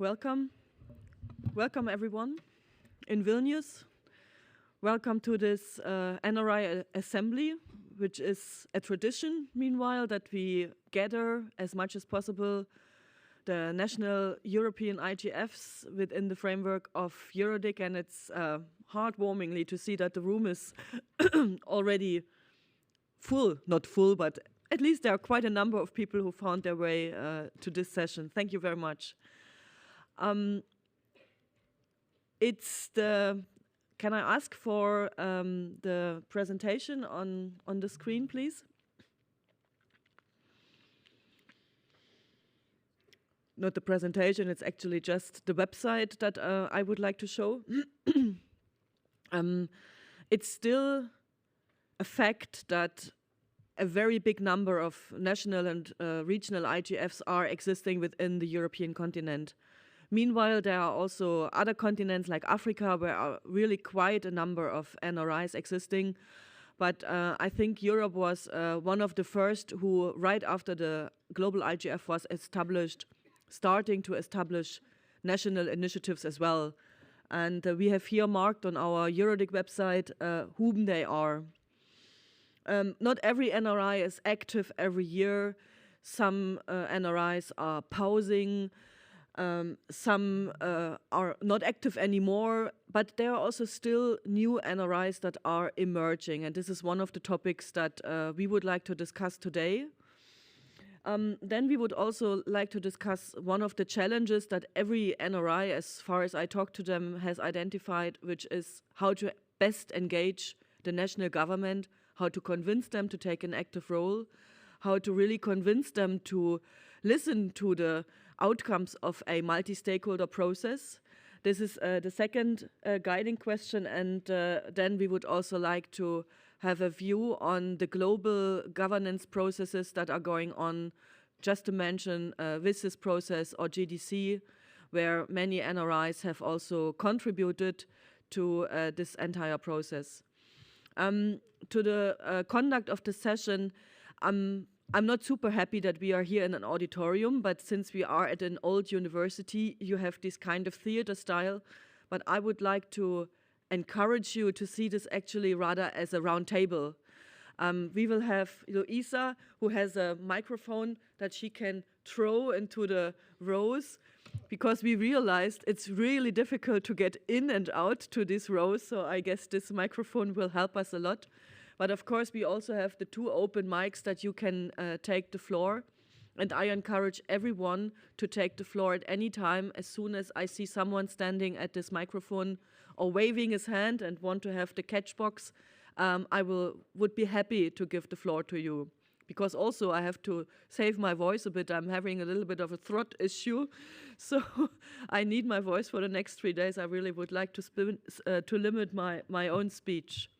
welcome. Welcome everyone in Vilnius. Welcome to this NRI Assembly, which is a tradition, meanwhile, that we gather as much as possible the national European IGFs within the framework of EuroDIG, and it's heartwarmingly to see that the room is already full, not full, but at least there are quite a number of people who found their way to this session. Thank you very much. Can I ask for the presentation on the screen, please? Not the presentation, it's actually just the website that I would like to show. It's still a fact that a very big number of national and regional IGFs are existing within the European continent. Meanwhile, there are also other continents like Africa where are really quite a number of NRIs existing. But I think Europe was one of the first who, right after the global IGF was established, starting to establish national initiatives as well. And we have here marked on our EuroDIG website whom they are. Not every NRI is active every year. Some NRIs are pausing. Some are not active anymore, but there are also still new NRIs that are emerging, and this is one of the topics that we would like to discuss today. Then we would also like to discuss one of the challenges that every NRI, as far as I talk to them, has identified, which is how to best engage the national government, how to convince them to take an active role, how to really convince them to listen to the outcomes of a multi-stakeholder process. This is the second guiding question, and then we would also like to have a view on the global governance processes that are going on, just to mention WSIS process or GDC, where many NRIs have also contributed to this entire process. To the conduct of the session, I'm not super happy that we are here in an auditorium, but since we are at an old university, you have this kind of theater style. But I would like to encourage you to see this actually rather as a round table. We will have Isa, who has a microphone that she can throw into the rows, because we realized it's really difficult to get in and out to these rows, so I guess this microphone will help us a lot. But of course, we also have the two open mics that you can take the floor. And I encourage everyone to take the floor at any time. As soon as I see someone standing at this microphone or waving his hand and want to have the catch box, I would be happy to give the floor to you. Because also I have to save my voice a bit. I'm having a little bit of a throat issue. So I need my voice for the next 3 days. I really would like to limit my own speech.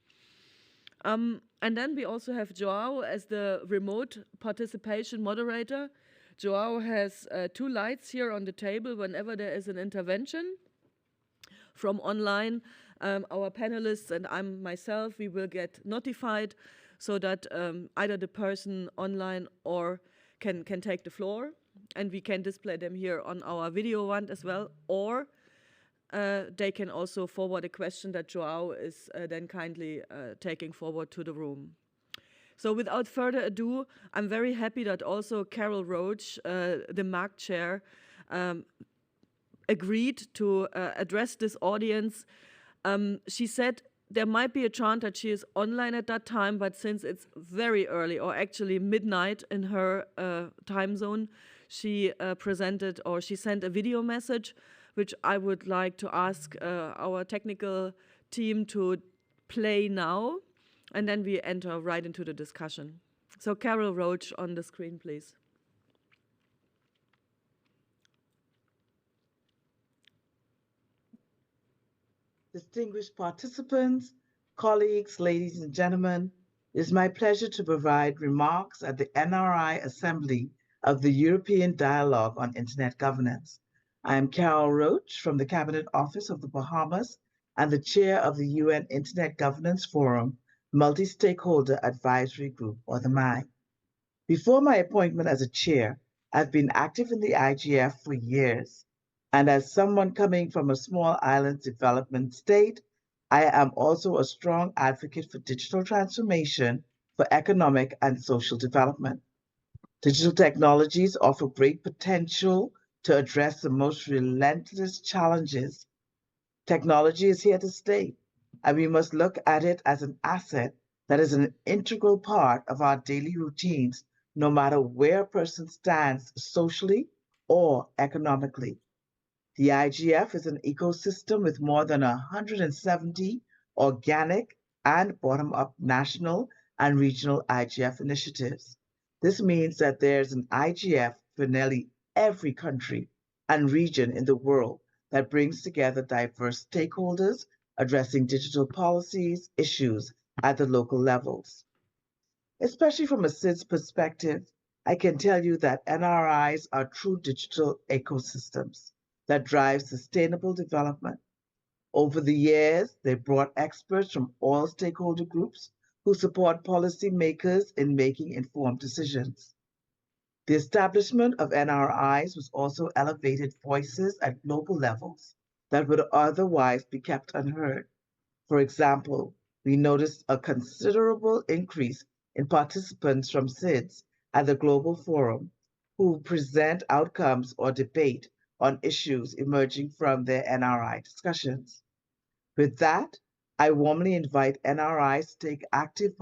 And then we also have Joao as the remote participation moderator. Joao has 2 lights here on the table whenever there is an intervention from online. Our panelists and I'm myself, we will get notified so that either the person online or can take the floor, and we can display them here on our video wand as well, or they can also forward a question that Joao is then kindly taking forward to the room. So without further ado, I'm very happy that also Carol Roach, the MAG chair, agreed to address this audience. She said there might be a chance that she is online at that time, but since it's very early, or actually midnight in her time zone, she presented, or she sent a video message, which I would like to ask our technical team to play now, and then we enter right into the discussion. So Carol Roach on the screen, please. Distinguished participants, colleagues, ladies and gentlemen, it is my pleasure to provide remarks at the NRI Assembly of the European Dialogue on Internet Governance. I am Carol Roach from the Cabinet Office of the Bahamas and the chair of the UN Internet Governance Forum Multi-Stakeholder Advisory Group, or the MIG. Before my appointment as a chair, I've been active in the IGF for years. And as someone coming from a small island development state, I am also a strong advocate for digital transformation for economic and social development. Digital technologies offer great potential to address the most relentless challenges. Technology is here to stay, and we must look at it as an asset that is an integral part of our daily routines, no matter where a person stands socially or economically. The IGF is an ecosystem with more than 170 organic and bottom-up national and regional IGF initiatives. This means that there's an IGF for nearly every country and region in the world that brings together diverse stakeholders addressing digital policies, issues at the local levels. Especially from a SIDS perspective, I can tell you that NRIs are true digital ecosystems that drive sustainable development. Over the years, they brought experts from all stakeholder groups who support policymakers in making informed decisions. The establishment of NRIs was also elevated voices at global levels that would otherwise be kept unheard. For example, we noticed a considerable increase in participants from SIDS at the Global Forum who present outcomes or debate on issues emerging from their NRI discussions. With that, I warmly invite NRIs to take active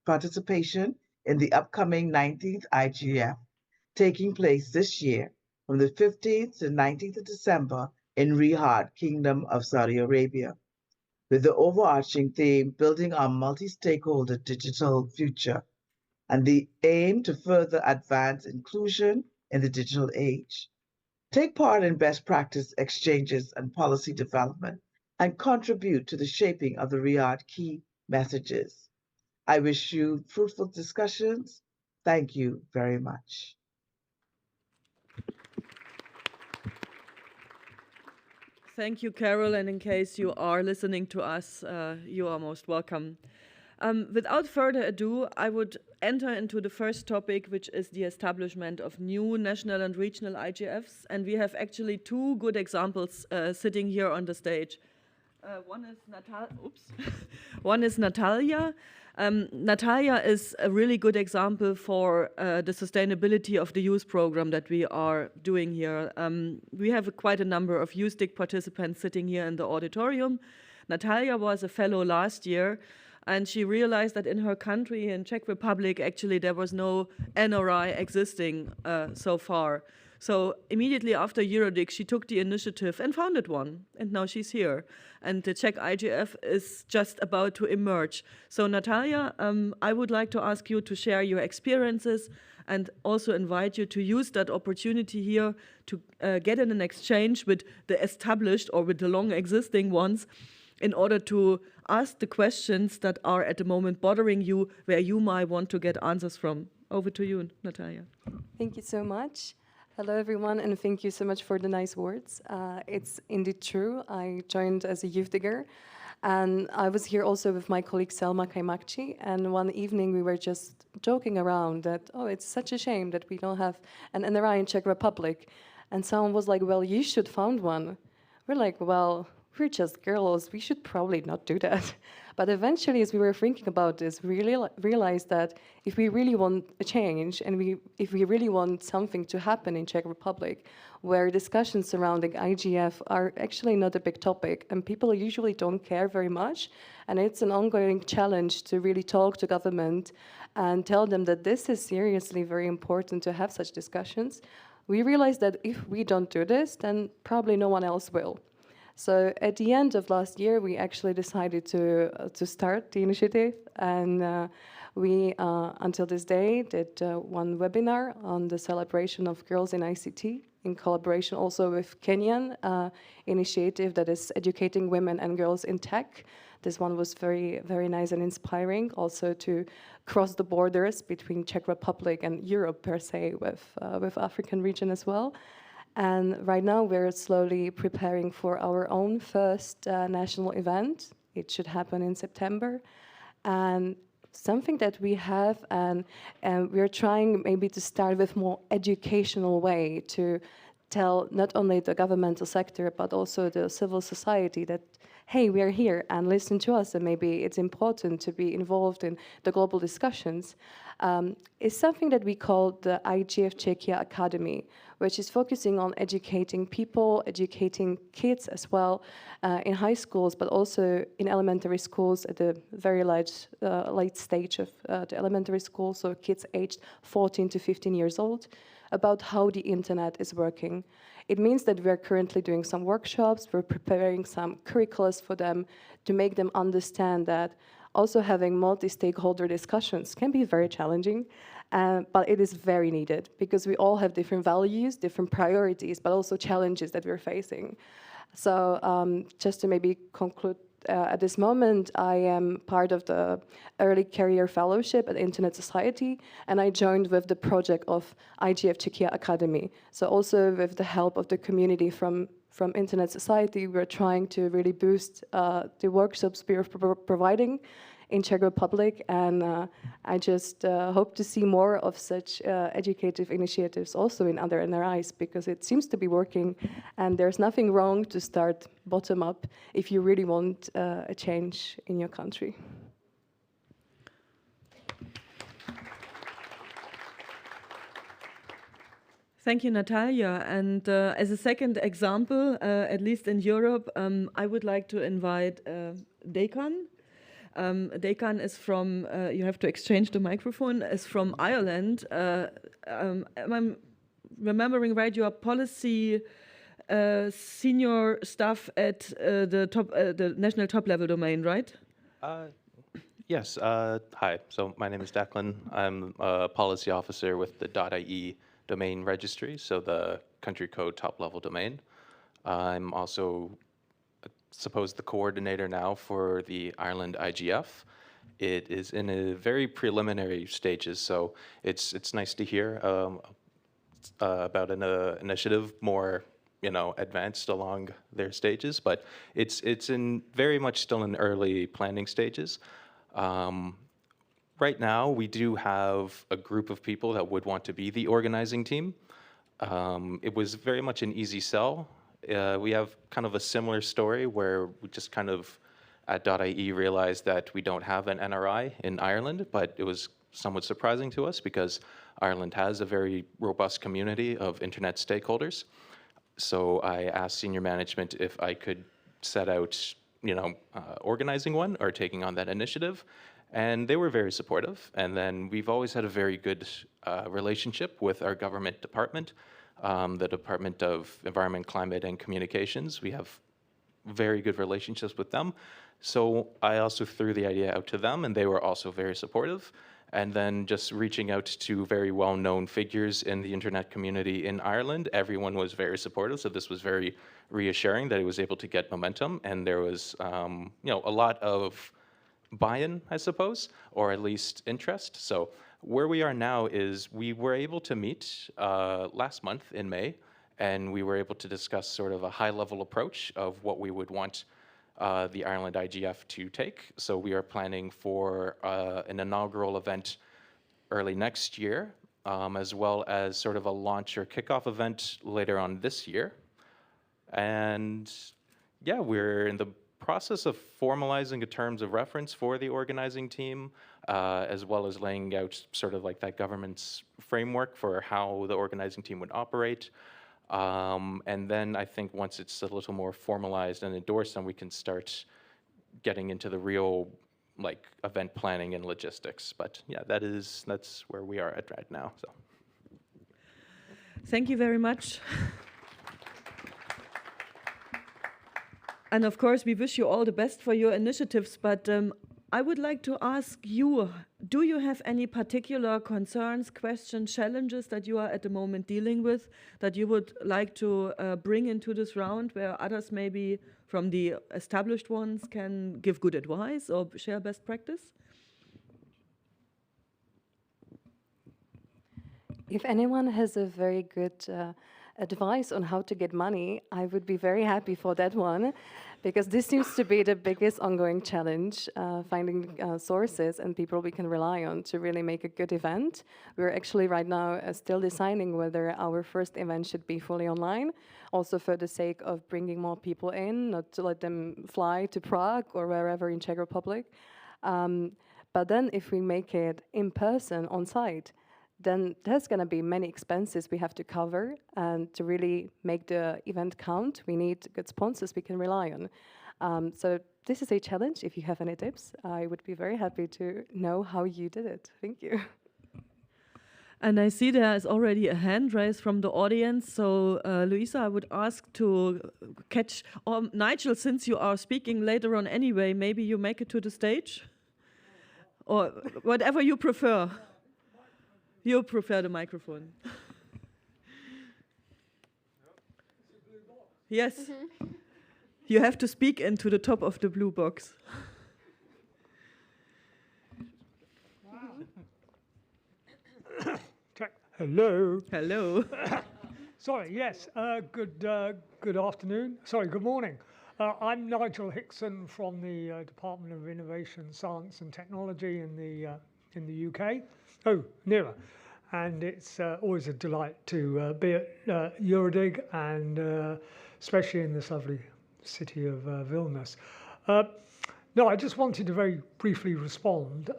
participation in the upcoming 19th IGF, taking place this year from the 15th to 19th of December in Riyadh, Kingdom of Saudi Arabia, with the overarching theme, Building Our Multi-Stakeholder Digital Future, and the aim to further advance inclusion in the digital age. Take part in best practice exchanges and policy development, and contribute to the shaping of the Riyadh key messages. I wish you fruitful discussions. Thank you very much. Thank you, Carol, and in case you are listening to us, you are most welcome. Without further ado, I would enter into the first topic, which is the establishment of new national and regional IGFs, and we have actually two good examples sitting here on the stage. One is Natalia. Natalia is a really good example for the sustainability of the youth program that we are doing here. We have quite a number of EuroDIG participants sitting here in the auditorium. Natalia was a fellow last year, and she realized that in her country, in Czech Republic, actually there was no NRI existing so far. So immediately after EuroDIG, she took the initiative and founded one, and now she's here. And the Czech IGF is just about to emerge. So Natalia, I would like to ask you to share your experiences and also invite you to use that opportunity here to get in an exchange with the established or with the long existing ones in order to ask the questions that are at the moment bothering you, where you might want to get answers from. Over to you, Natalia. Thank you so much. Hello, everyone, and thank you so much for the nice words. It's indeed true. I joined as a youth digger, and I was here also with my colleague Selma Kaimakci, and one evening we were just joking around that, oh, it's such a shame that we don't have an NRI in Czech Republic. And someone was like, well, you should found one. We're like, well, we're just girls, we should probably not do that. But eventually, as we were thinking about this, we really realized that if we really want a change and if we really want something to happen in Czech Republic, where discussions surrounding IGF are actually not a big topic and people usually don't care very much, and it's an ongoing challenge to really talk to government and tell them that this is seriously very important to have such discussions, we realized that if we don't do this, then probably no one else will. So at the end of last year, we actually decided to start the initiative, and we, until this day, did one webinar on the celebration of girls in ICT, in collaboration also with Kenyan initiative that is educating women and girls in tech. This one was very, very nice and inspiring, also to cross the borders between Czech Republic and Europe per se, with African region as well. And right now we're slowly preparing for our own first national event. It should happen in September. And something that we have, and we're trying maybe to start with more educational way to tell not only the governmental sector, but also the civil society that, hey, we are here and listen to us, and maybe it's important to be involved in the global discussions, is something that we call the IGF Czechia Academy, which is focusing on educating people, educating kids as well in high schools, but also in elementary schools at the very late stage of the elementary school, so kids aged 14 to 15 years old, about how the internet is working. It means that we're currently doing some workshops, we're preparing some curriculums for them to make them understand that also having multi-stakeholder discussions can be very challenging, but it is very needed because we all have different values, different priorities, but also challenges that we're facing. So just to maybe conclude, at this moment, I am part of the Early Career Fellowship at Internet Society, and I joined with the project of IGF Czechia Academy. So also with the help of the community from Internet Society, we're trying to really boost the workshops we're providing in Czech Republic, and I just hope to see more of such educative initiatives also in other NRIs, because it seems to be working, and there's nothing wrong to start bottom up if you really want a change in your country. Thank you, Natalia. And as a second example, at least in Europe, I would like to invite Dekan. Dekan is from, you have to exchange the microphone, is from Ireland. Am I remembering right, you are policy senior staff at the national top-level domain, right? Yes, hi, so my name is Declan. I'm a policy officer with the .ie domain registry, so the country code top-level domain. I'm also suppose the coordinator now for the Ireland IGF. It is in a very preliminary stages, so it's nice to hear about an initiative more advanced along their stages, but it's in very much still in early planning stages. Right now, we do have a group of people that would want to be the organizing team. It was very much an easy sell. We have kind of a similar story where we just kind of at .ie realized that we don't have an NRI in Ireland, but it was somewhat surprising to us because Ireland has a very robust community of internet stakeholders. So I asked senior management if I could set out, organizing one or taking on that initiative, and they were very supportive. And then we've always had a very good relationship with our government department. The Department of Environment, Climate, and Communications. We have very good relationships with them. So I also threw the idea out to them, and they were also very supportive. And then just reaching out to very well-known figures in the internet community in Ireland, everyone was very supportive. So this was very reassuring that it was able to get momentum, and there was, a lot of buy-in, I suppose, or at least interest. So where we are now is we were able to meet last month in May, and we were able to discuss sort of a high-level approach of what we would want the Ireland IGF to take. So we are planning for an inaugural event early next year, as well as sort of a launch or kickoff event later on this year. And yeah, we're in the process of formalizing a terms of reference for the organizing team, as well as laying out sort of like that government's framework for how the organizing team would operate. And then I think once it's a little more formalized and endorsed, then we can start getting into the real event planning and logistics. But yeah, that's where we are at right now. So thank you very much. And of course, we wish you all the best for your initiatives, but I would like to ask you, do you have any particular concerns, questions, challenges that you are at the moment dealing with that you would like to bring into this round where others maybe from the established ones can give good advice or share best practice? If anyone has a very good advice on how to get money, I would be very happy for that one, because this seems to be the biggest ongoing challenge, finding sources and people we can rely on to really make a good event. We're actually right now still deciding whether our first event should be fully online, also for the sake of bringing more people in, not to let them fly to Prague or wherever in Czech Republic. But then if we make it in person, on site, then there's going to be many expenses we have to cover, and to really make the event count, we need good sponsors we can rely on. So this is a challenge. If you have any tips, I would be very happy to know how you did it. Thank you. And I see there is already a hand raised from the audience. So Luisa, I would ask to catch, or Nigel, since you are speaking later on anyway, maybe you make it to the stage? Or whatever you prefer. You prefer the microphone. Yes. You have to speak into the top of the blue box. Hello. Hello. Sorry, yes, good afternoon. Sorry, good morning. I'm Nigel Hickson from the Department of Innovation, Science and Technology in the UK. Oh, nearer. And it's always a delight to be at EuroDIG, and especially in this lovely city of Vilnius. No, I just wanted to very briefly respond.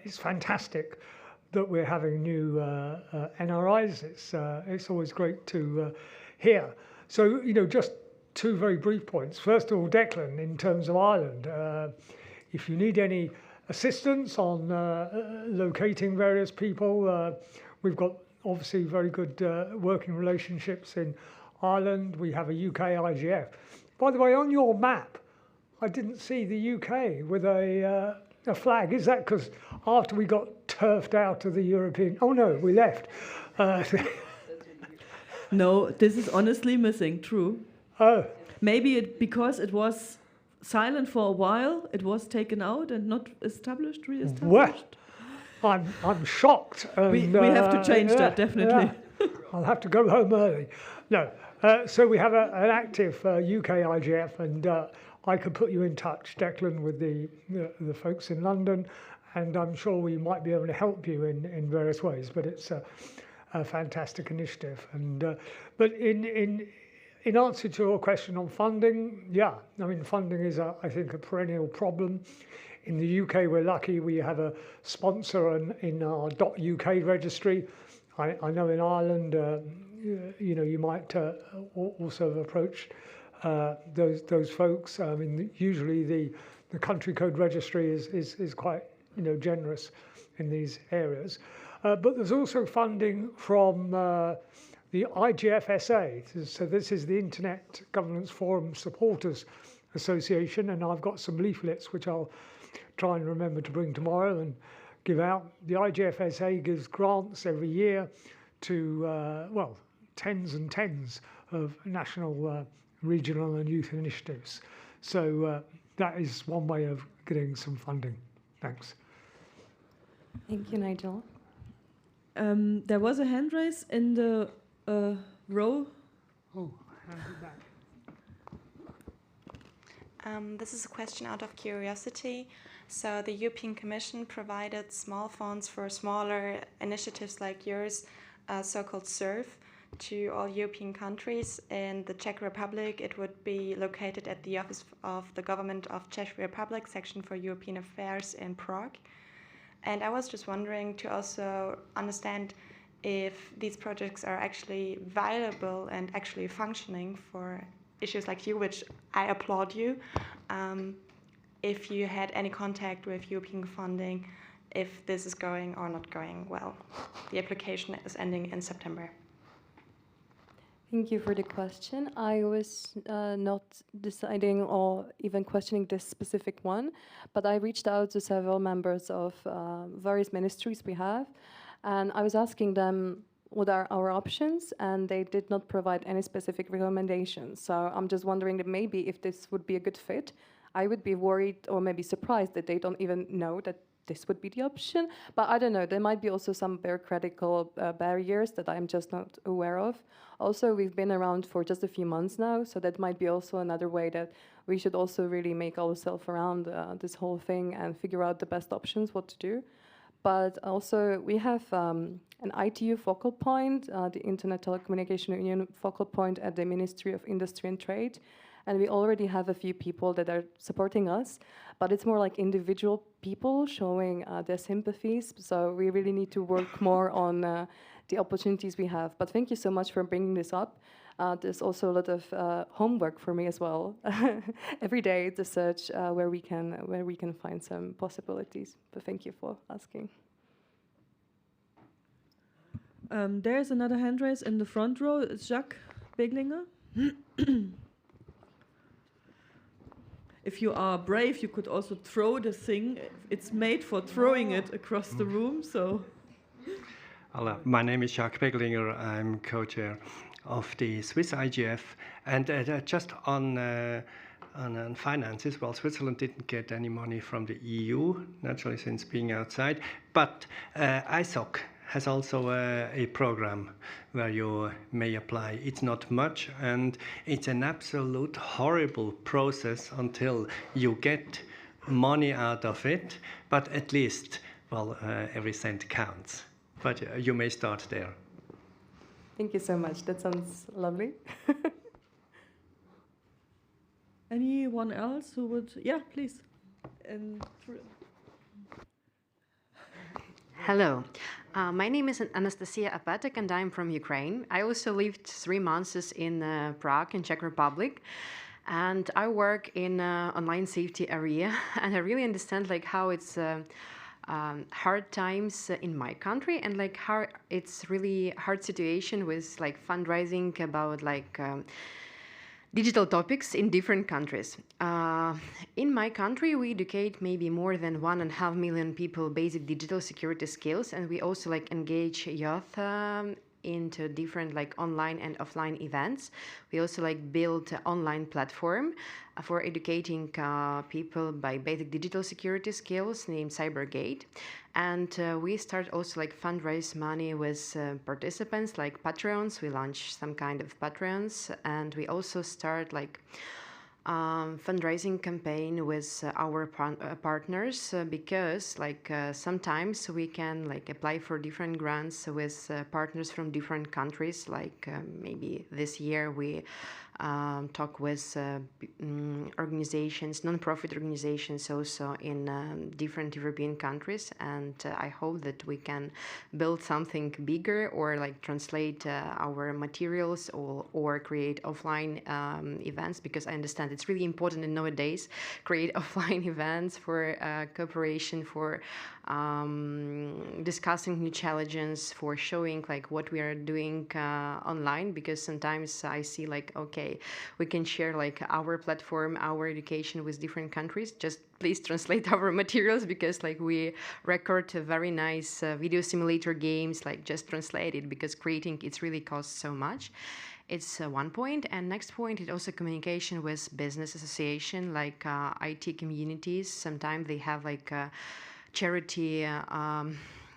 It's fantastic that we're having new NRIs. It's always great to hear. So, just two very brief points. First of all, Declan, in terms of Ireland, if you need any assistance on locating various people, we've got obviously very good working relationships in Ireland. We have a UK IGF. By the way, on your map, I didn't see the UK with a flag. Is that because after we got turfed out of the European... Oh no, we left. No, this is honestly missing, true. Oh. Maybe because it was silent for a while, it was taken out and not established, re-established. Well, I'm shocked. And, we have to change that, definitely. Yeah. I'll have to go home early. No, so we have an active UK IGF, and I could put you in touch, Declan, with the folks in London, and I'm sure we might be able to help you in various ways. But it's a fantastic initiative. And but in answer to your question on funding, yeah, I mean, funding is, I think, a perennial problem. In the UK, we're lucky we have a sponsor in our .uk registry. I know in Ireland, you might also have approached those folks. I mean, usually the country code registry is quite generous in these areas. But there's also funding from the IGFSA. So this is the Internet Governance Forum Supporters Association, and I've got some leaflets which I'll try and remember to bring tomorrow and give out. The IGFSA gives grants every year to, tens and tens of national, regional and youth initiatives. So that is one way of getting some funding. Thanks. Thank you, Nigel. There was a hand raise in the row. Oh, hand it back. This is a question out of curiosity. So the European Commission provided small funds for smaller initiatives like yours, so-called SURF, to all European countries. In the Czech Republic, it would be located at the Office of the Government of Czech Republic, Section for European Affairs in Prague. And I was just wondering to also understand if these projects are actually viable and actually functioning for issues like you, which I applaud you. If you had any contact with European funding, if this is going or not going well. The application is ending in September. Thank you for the question. I was not deciding or even questioning this specific one, but I reached out to several members of various ministries we have, and I was asking them what are our options, and they did not provide any specific recommendations. So I'm just wondering that maybe if this would be a good fit, I would be worried or maybe surprised that they don't even know that this would be the option. But I don't know, there might be also some bureaucratical barriers that I'm just not aware of. Also, we've been around for just a few months now, so that might be also another way that we should also really make ourselves around this whole thing and figure out the best options, what to do. But also, we have an ITU focal point, the Internet Telecommunication Union focal point at the Ministry of Industry and Trade. And we already have a few people that are supporting us, but it's more like individual people showing their sympathies. So we really need to work more on the opportunities we have. But thank you so much for bringing this up. There's also a lot of homework for me as well. Every day to search where we can find some possibilities. But thank you for asking. There's another hand raise in the front row. It's Jacques Beglinger. If you are brave, you could also throw the thing. It's made for throwing it across the room, so. Hello, my name is Jacques Beglinger. I'm co-chair of the Swiss IGF. And just on finances, well, Switzerland didn't get any money from the EU, naturally, since being outside. But ISOC has also a program where you may apply. It's not much, and it's an absolute horrible process until you get money out of it, but at least, well, every cent counts. But you may start there. Thank you so much. That sounds lovely. Anyone else who would? Yeah, please. Hello, my name is Anastasia Apatek and I'm from Ukraine. I also lived 3 months in Prague in Czech Republic, and I work in online safety area, and I really understand like how it's hard times in my country, and like how it's really hard situation with like fundraising about like digital topics in different countries. In my country, we educate maybe more than 1.5 million people basic digital security skills, and we also like engage youth into different like online and offline events. We also like build an online platform for educating people by basic digital security skills named CyberGate. And we start also like fundraise money with participants like Patreons. We launch some kind of Patreons, and we also start like fundraising campaign with our partners because like sometimes we can like apply for different grants with partners from different countries. Like maybe this year we talk with organizations, non-profit organizations also in different European countries, and I hope that we can build something bigger or like translate our materials or create offline events, because I understand it's really important in nowadays create offline events for cooperation, for discussing new challenges, for showing like what we are doing online, because sometimes I see like, okay, we can share like our platform, our education with different countries. Just please translate our materials, because like we record very nice video simulator games, like just translate it, because creating it really costs so much. It's one point. And next point is also communication with business association, like IT communities. Sometimes they have like charity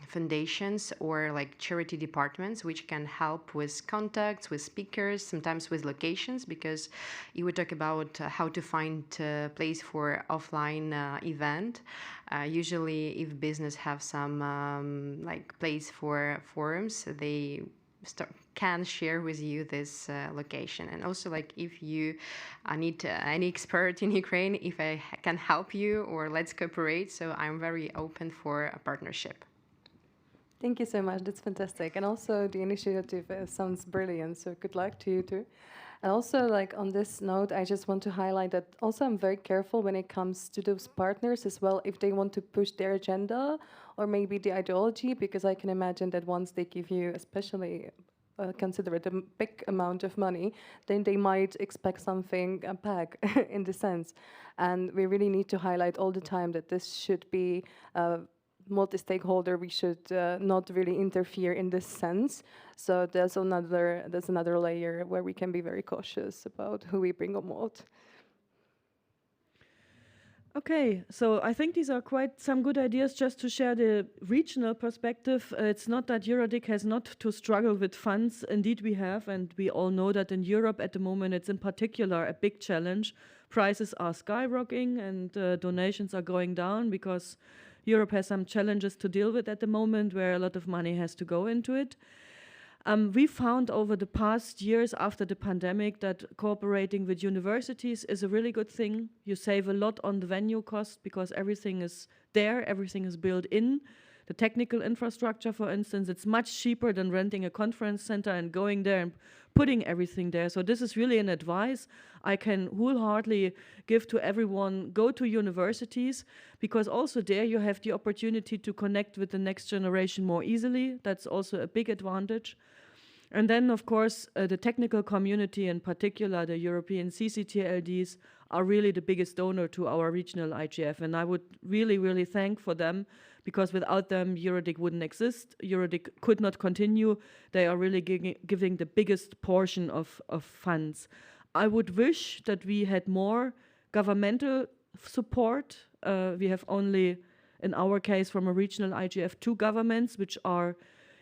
foundations or like charity departments which can help with contacts, with speakers, sometimes with locations, because you would talk about how to find a place for offline event. Usually if business have some like place for forums, they can share with you this location. And also like if you need any expert in Ukraine, if I can help you, or let's cooperate. So I'm very open for a partnership. Thank you so much. That's fantastic. And also the initiative sounds brilliant. So good luck to you too. And also like on this note, I just want to highlight that also I'm very careful when it comes to those partners as well, if they want to push their agenda or maybe the ideology, because I can imagine that once they give you, especially consider it a big amount of money, then they might expect something back in the sense. And we really need to highlight all the time that this should be multi-stakeholder. We should not really interfere in this sense. So there's another layer where we can be very cautious about who we bring on board. Okay, so I think these are quite some good ideas just to share the regional perspective. It's not that EuroDIG has not to struggle with funds. Indeed, we have, and we all know that in Europe at the moment it's in particular a big challenge. Prices are skyrocketing and donations are going down because Europe has some challenges to deal with at the moment where a lot of money has to go into it. We found over the past years after the pandemic that cooperating with universities is a really good thing. You save a lot on the venue cost because everything is there, everything is built in. The technical infrastructure, for instance, it's much cheaper than renting a conference center and going there and putting everything there. So this is really an advice I can wholeheartedly give to everyone. Go to universities because also there you have the opportunity to connect with the next generation more easily. That's also a big advantage. And then, of course, the technical community, in particular the European CCTLDs, are really the biggest donor to our regional IGF. And I would really, really thank for them because without them, EuroDIG wouldn't exist. EuroDIG could not continue. They are really giving the biggest portion of funds. I would wish that we had more governmental support. We have only, in our case, from a regional IGF, 2 governments, which are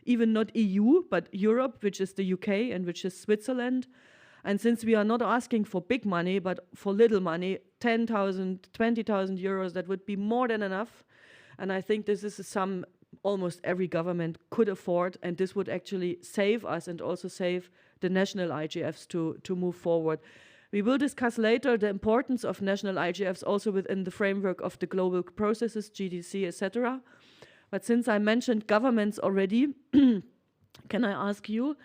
even not EU, but Europe, which is the UK and which is Switzerland. And since we are not asking for big money, but for little money, 10,000, 20,000 euros, that would be more than enough. And I think this is a sum almost every government could afford, and this would actually save us and also save the national IGFs to move forward. We will discuss later the importance of national IGFs also within the framework of the global processes, GDC, etc. But since I mentioned governments already, can I ask you,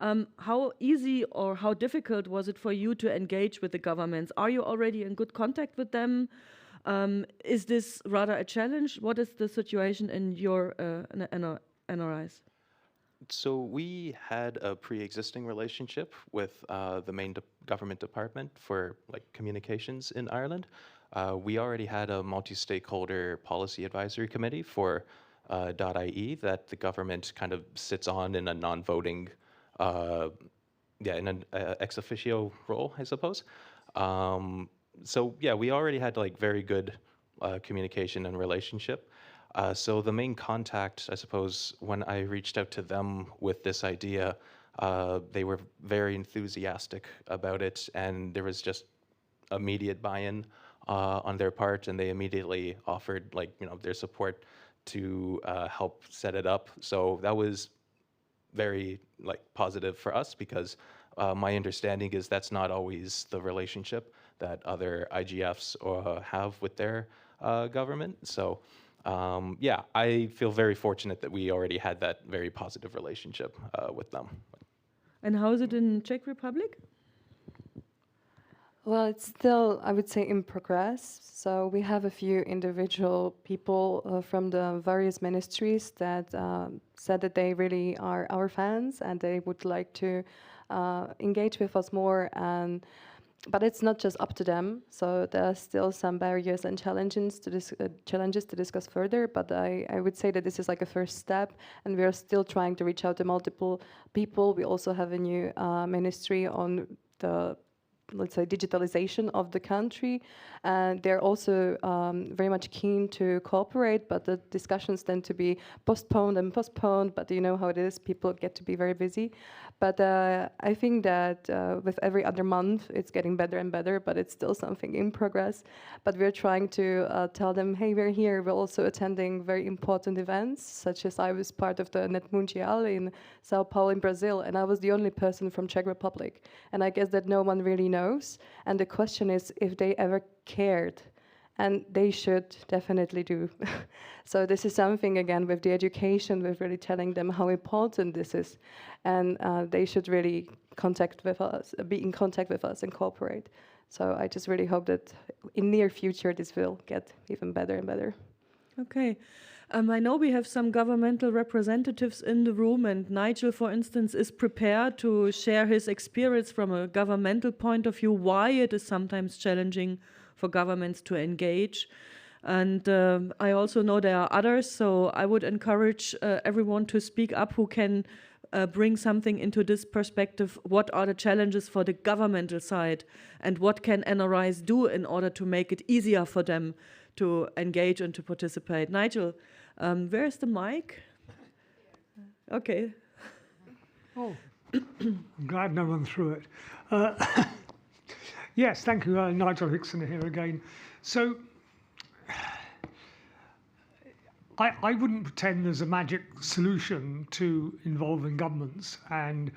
how easy or how difficult was it for you to engage with the governments? Are you already in good contact with them? Is this rather a challenge? What is the situation in your NRIs? So we had a pre-existing relationship with the main government department for communications in Ireland. We already had a multi-stakeholder policy advisory committee for .ie that the government kind of sits on in a non-voting, in an ex officio role, I suppose. So yeah, we already had very good communication and relationship. So the main contact, I suppose, when I reached out to them with this idea, they were very enthusiastic about it, and there was just immediate buy-in on their part, and they immediately offered their support to help set it up. So that was very positive for us because my understanding is that's not always the relationship that other IGFs have with their government. So yeah, I feel very fortunate that we already had that very positive relationship with them. And how is it in Czech Republic? Well, it's still, I would say, in progress. So we have a few individual people from the various ministries that said that they really are our fans and they would like to engage with us more. But it's not just up to them. So there are still some barriers and challenges to discuss further. But I would say that this is like a first step, and we are still trying to reach out to multiple people. We also have a new ministry on the, let's say, digitalization of the country, and they're also very much keen to cooperate, but the discussions tend to be postponed, but you know how it is, people get to be very busy. But I think that with every other month it's getting better and better, but it's still something in progress. But we're trying to tell them, hey, we're here. We're also attending very important events, such as I was part of the Net Mundial in Sao Paulo in Brazil, and I was the only person from Czech Republic, and I guess that no one really knows. And the question is if they ever cared, and they should definitely do. So this is something, again, with the education, with really telling them how important this is, and they should really be in contact with us and cooperate. So I just really hope that in near future this will get even better and better. Okay. I know we have some governmental representatives in the room, and Nigel, for instance, is prepared to share his experience from a governmental point of view, why it is sometimes challenging for governments to engage. And I also know there are others, so I would encourage everyone to speak up who can bring something into this perspective? What are the challenges for the governmental side, and what can NRIs do in order to make it easier for them to engage and to participate? Nigel, where is the mic? Okay. Oh, I'm glad no one threw it. Yes, thank you, Nigel Hickson here again. So, I wouldn't pretend there's a magic solution to involving governments, and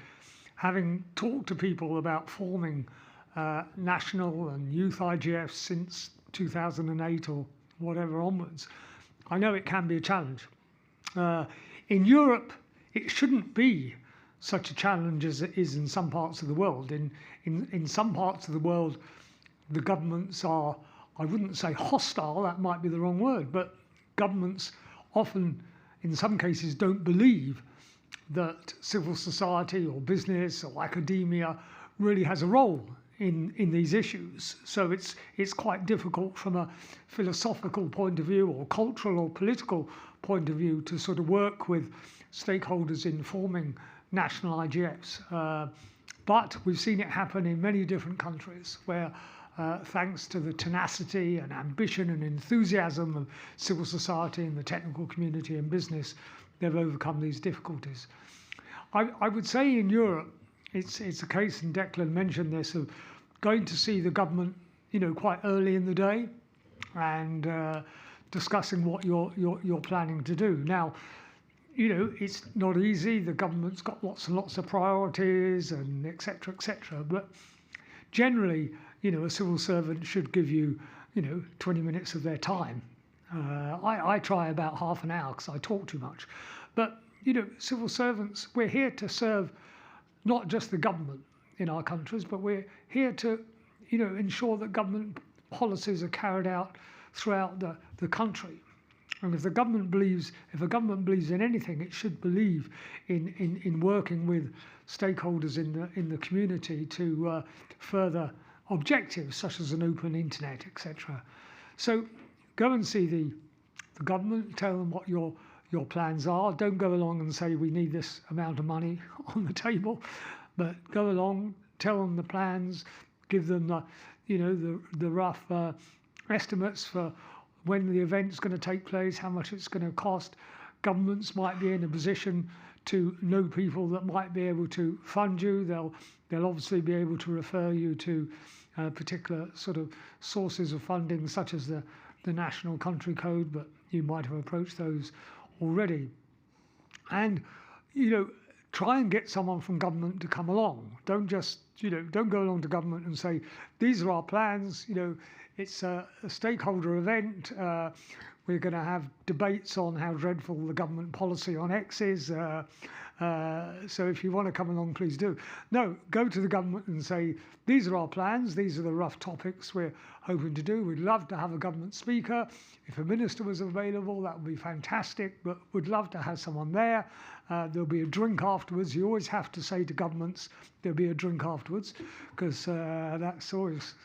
having talked to people about forming national and youth IGFs since 2008 or whatever onwards, I know it can be a challenge. In Europe, it shouldn't be such a challenge as it is in some parts of the world. In some parts of the world, the governments are, I wouldn't say hostile, that might be the wrong word, but governments often, in some cases, don't believe that civil society or business or academia really has a role in these issues. So it's quite difficult from a philosophical point of view or cultural or political point of view to sort of work with stakeholders in forming national IGFs. But we've seen it happen in many different countries where thanks to the tenacity and ambition and enthusiasm of civil society and the technical community and business, they've overcome these difficulties. I would say in Europe, it's a case, and Declan mentioned this, of going to see the government, quite early in the day and discussing what you're planning to do. Now, it's not easy. The government's got lots and lots of priorities and et cetera, but generally, a civil servant should give you, 20 minutes of their time. I try about half an hour because I talk too much. But, civil servants, we're here to serve not just the government in our countries, but we're here to, ensure that government policies are carried out throughout the country. And if a government believes in anything, it should believe in working with stakeholders in the community to further objectives such as an open internet, etc. So go and see the government, tell them what your plans are. Don't go along and say we need this amount of money on the table, but go along, tell them the plans, give them the rough estimates for when the event's going to take place, how much it's going to cost. Governments might be in a position to know people that might be able to fund you. They'll obviously be able to refer you to particular sort of sources of funding, such as the National Country Code, but you might have approached those already. And, try and get someone from government to come along. Don't just, don't go along to government and say, these are our plans, it's a stakeholder event. We're going to have debates on how dreadful the government policy on X is. So if you want to come along, please do. No, go to the government and say, these are our plans. These are the rough topics we're hoping to do. We'd love to have a government speaker. If a minister was available, that would be fantastic, but we'd love to have someone there. There'll be a drink afterwards. You always have to say to governments, there'll be a drink afterwards, because that's always,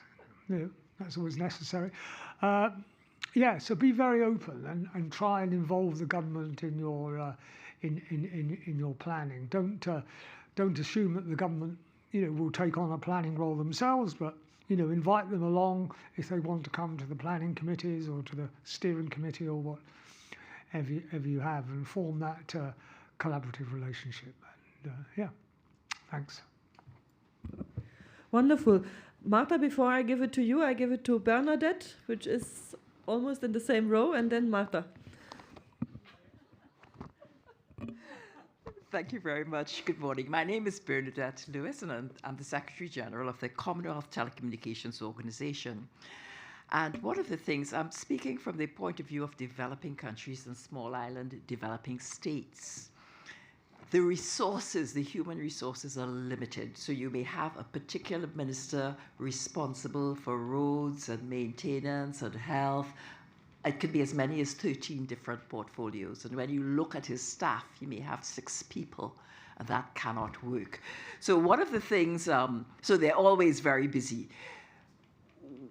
that's always necessary. So be very open and try and involve the government in your in your planning. Don't assume that the government will take on a planning role themselves, but invite them along if they want to come to the planning committees or to the steering committee or whatever you have, and form that collaborative relationship. And, thanks. Wonderful. Martha, before I give it to you, I give it to Bernadette, which is almost in the same row, and then Martha. Thank you very much. Good morning. My name is Bernadette Lewis, and I'm the Secretary General of the Commonwealth Telecommunications Organization. And one of the things, I'm speaking from the point of view of developing countries and small island developing states. The resources, the human resources, are limited. So you may have a particular minister responsible for roads and maintenance and health. It could be as many as 13 different portfolios. And when you look at his staff, he may have 6 people, and that cannot work. So one of the things, so they're always very busy.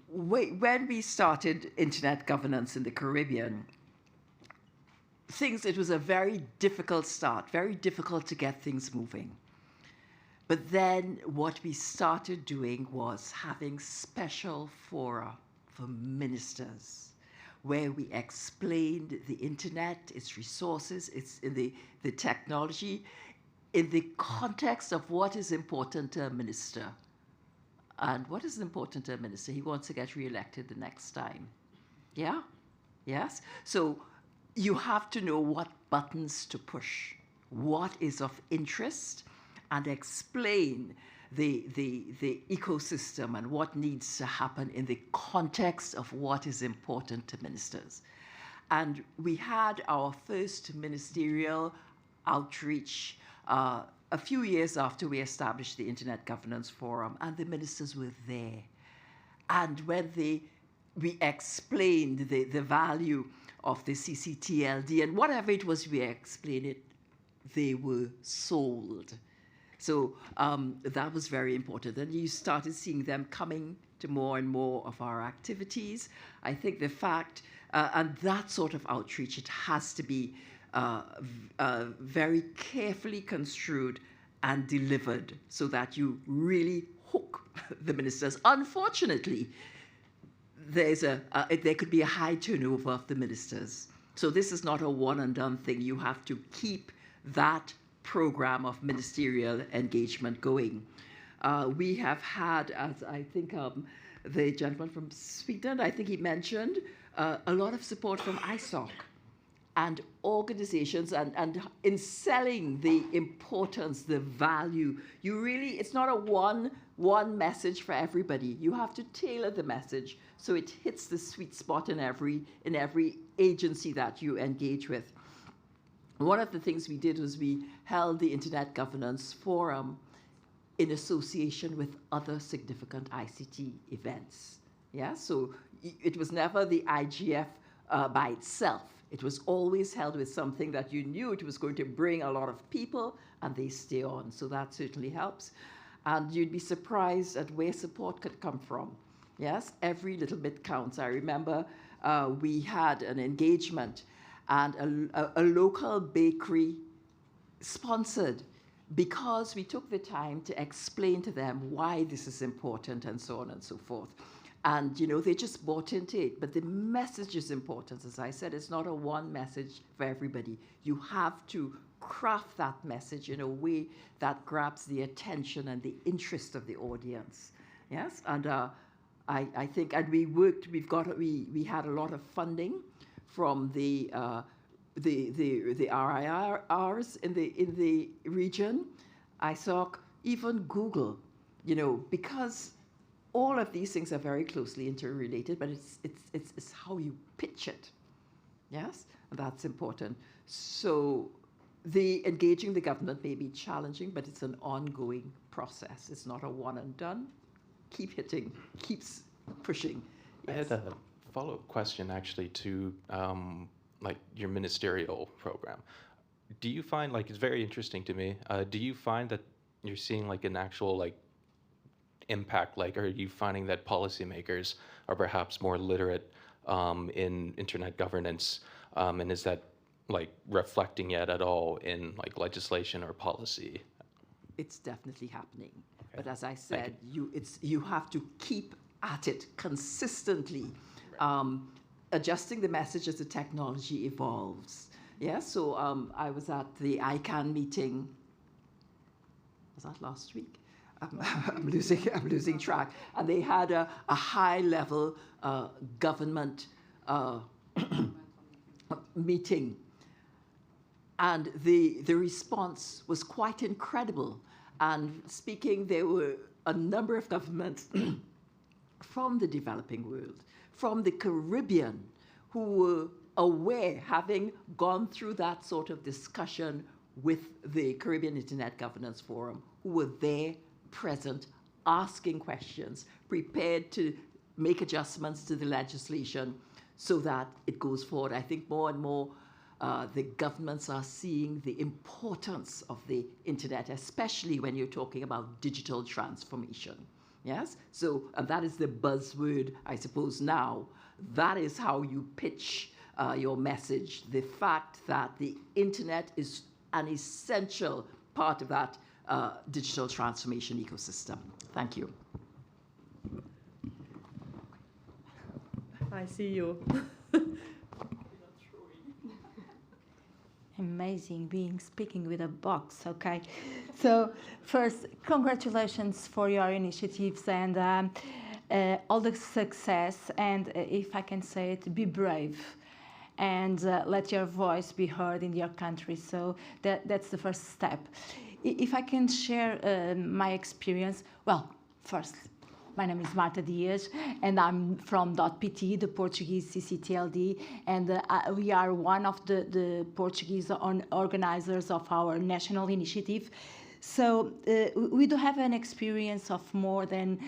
When we started internet governance in the Caribbean, it was a very difficult start, very difficult to get things moving. But then what we started doing was having special fora for ministers, where we explained the internet, its resources, the technology, in the context of what is important to a minister. And what is important to a minister? He wants to get re-elected the next time. Yeah? Yes? So you have to know what buttons to push, what is of interest, and explain the ecosystem and what needs to happen in the context of what is important to ministers. And we had our first ministerial outreach a few years after we established the Internet Governance Forum, and the ministers were there. And when we explained the value of the CCTLD and whatever it was we explained it, they were sold. So that was very important. And you started seeing them coming to more and more of our activities. I think the fact, and that sort of outreach, it has to be very carefully construed and delivered so that you really hook the ministers. Unfortunately, there could be a high turnover of the ministers. So this is not a one and done thing. You have to keep that program of ministerial engagement going. We have had, as I think the gentleman from Sweden, I think he mentioned, a lot of support from ISOC and organizations, and in selling the importance, the value. You really, it's not a one message for everybody. You have to tailor the message so it hits the sweet spot in every agency that you engage with. One of the things we did was we held the Internet Governance Forum in association with other significant ICT events. Yeah, so it was never the IGF by itself. It was always held with something that you knew it was going to bring a lot of people, and they stay on. So that certainly helps. And you'd be surprised at where support could come from. Yes, every little bit counts. I remember we had an engagement, and a local bakery sponsored, because we took the time to explain to them why this is important and so on and so forth. And, you know, they just bought into it. But the message is important. As I said, it's not a one message for everybody. You have to craft that message in a way that grabs the attention and the interest of the audience. Yes? And I think, and we had a lot of funding from the NRIs in the region, ISOC, even Google, you know, because all of these things are very closely interrelated, but it's how you pitch it. Yes, and that's important. So the engaging the government may be challenging, but it's an ongoing process. It's not a one and done. Keep hitting, keeps pushing. Yes. I had a follow-up question actually to like your ministerial program. Do you find, like, it's very interesting to me, do you find that you're seeing like an actual like impact, like, are you finding that policymakers are perhaps more literate in internet governance, and is that like reflecting it at all in like legislation or policy? It's definitely happening. Okay. But as I said, you have to keep at it consistently, adjusting the message as the technology evolves. Yeah, so I was at the ICANN meeting, was that last week? I'm losing track. And they had a high-level government meeting. And the response was quite incredible. And speaking, there were a number of governments from the developing world, from the Caribbean, who were aware, having gone through that sort of discussion with the Caribbean Internet Governance Forum, who were there, present, asking questions, prepared to make adjustments to the legislation so that it goes forward. I think more and more the governments are seeing the importance of the internet, especially when you're talking about digital transformation. Yes? So, and that is the buzzword, I suppose, now. That is how you pitch your message, the fact that the internet is an essential part of that digital transformation ecosystem. Thank you. I see you. Amazing speaking with a box. Okay, so first, congratulations for your initiatives and all the success. And if I can say it, be brave and let your voice be heard in your country. So that's the first step. If I can share my experience, well, first, my name is Marta Dias, and I'm from .pt, the Portuguese CCTLD, and we are one of the Portuguese organizers of our national initiative. So we do have an experience of more than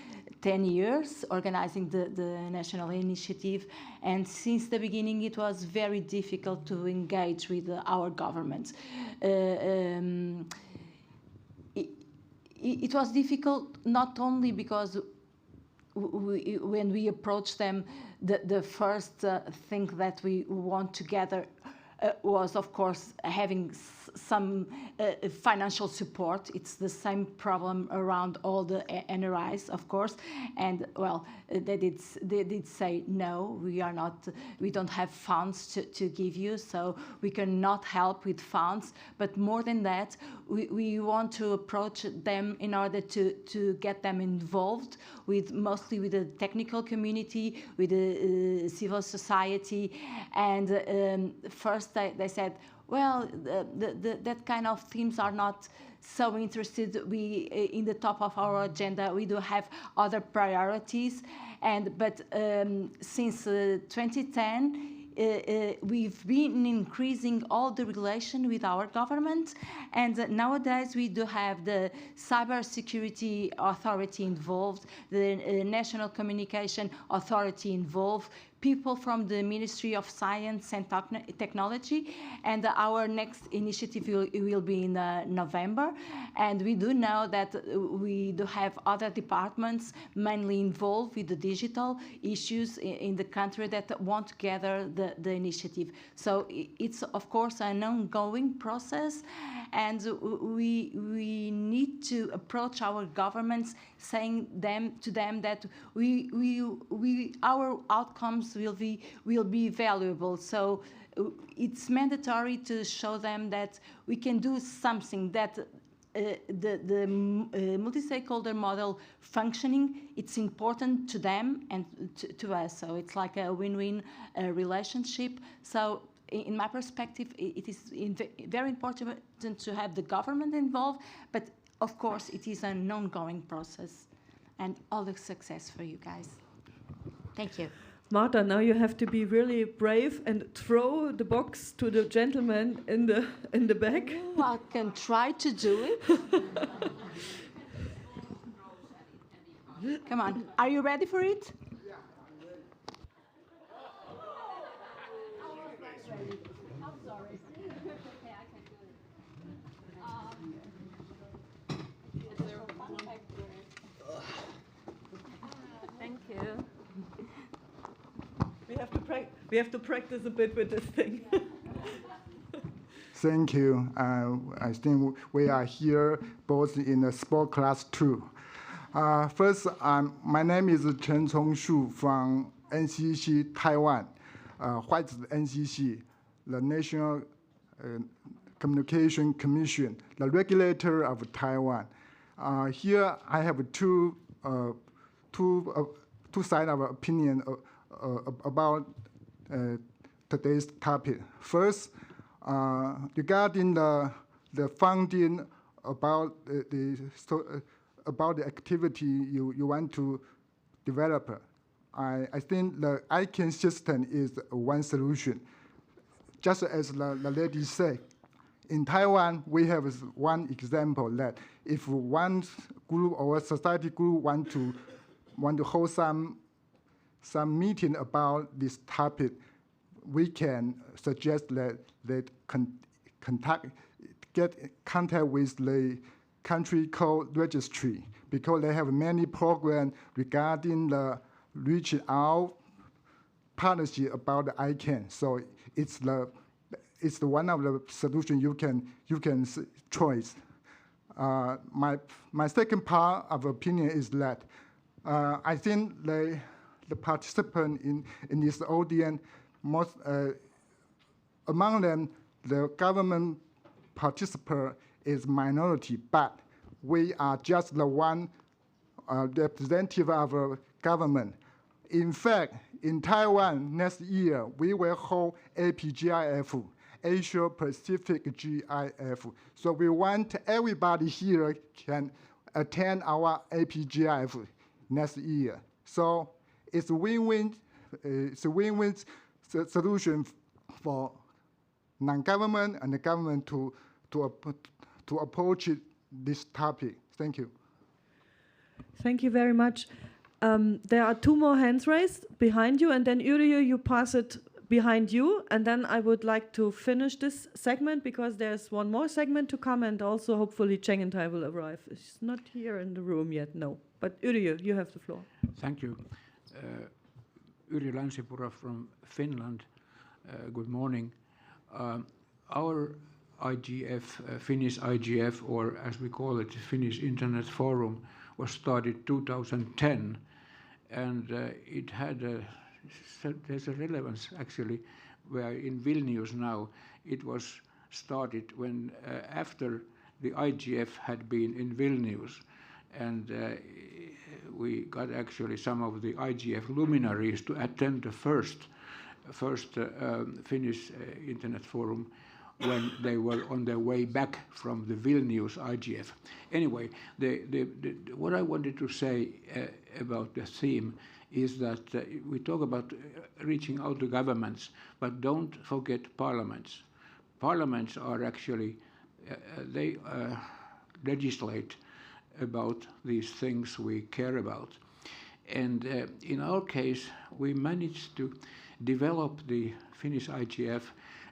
10 years organizing the national initiative, and since the beginning it was very difficult to engage with our government. It was difficult not only because when we approached them, the first thing that we want together was, of course, having some financial support. It's the same problem around all the NRIs, of course. And well, they did say no, we don't have funds to give you, so we cannot help with funds. But more than that, we want to approach them in order to get them involved mostly with the technical community, with the civil society. And first they said, well, that kind of themes are not so interested. In the top of our agenda, we do have other priorities. But since 2010, we've been increasing all the relation with our government, and nowadays we do have the Cybersecurity Authority involved, the National Communication Authority involved, people from the Ministry of Science and Technology, and our next initiative will be in November. And we do know that we do have other departments mainly involved with the digital issues in the country that want to gather the initiative. So it's, of course, an ongoing process, and we need to approach our governments saying to them that our outcomes will be valuable. So it's mandatory to show them that we can do something, that the multi-stakeholder model functioning, it's important to them and to us. So it's like a win-win relationship. So in my perspective, it is very important to have the government involved, but of course it is an ongoing process. And all the success for you guys. Thank you. Marta, now you have to be really brave and throw the box to the gentleman in the back. I can try to do it. Come on, are you ready for it? I'm sorry. Thank you. We have to practice a bit with this thing. Thank you. I think we are here both in the sport class too. First, my name is Chen Chongshu from NCC Taiwan. What is NCC? The National Communication Commission, the regulator of Taiwan. Here I have two sides of opinion about today's topic. First, regarding the funding about the activity you want to develop, I think the ICANN system is one solution. Just as the lady said, in Taiwan we have one example that if one group or society group want to hold some meeting about this topic, we can suggest that they get contact with the country code registry, because they have many programs regarding the reaching out policy about the ICANN. So it's the one of the solution you can choose. My second part of opinion is that I think the participant in this audience, most among them, the government participant is minority, but we are just the one representative of our government. In fact, in Taiwan next year, we will hold APGIF, Asia Pacific GIF. So we want everybody here can attend our APGIF next year. So it's a win-win. It's a win-win solution for non-government and the government to approach this topic. Thank you. Thank you very much. There are two more hands raised behind you, and then Uriel, you pass it behind you, and then I would like to finish this segment because there's one more segment to come, and also hopefully Cheng and Tai will arrive. He's not here in the room yet, no. But Uriel, you have the floor. Thank you. Yrjö Länsipuro from Finland. Good morning. Our IGF, Finnish IGF, or as we call it, Finnish Internet Forum, was started 2010, and it had there's a relevance actually, where in Vilnius now it was started when after the IGF had been in Vilnius, and we got actually some of the IGF luminaries to attend the first Finnish Internet Forum when they were on their way back from the Vilnius IGF. Anyway, what I wanted to say about the theme is that we talk about reaching out to governments, but don't forget parliaments. Parliaments are actually, they legislate about these things we care about. And in our case, we managed to develop the Finnish IGF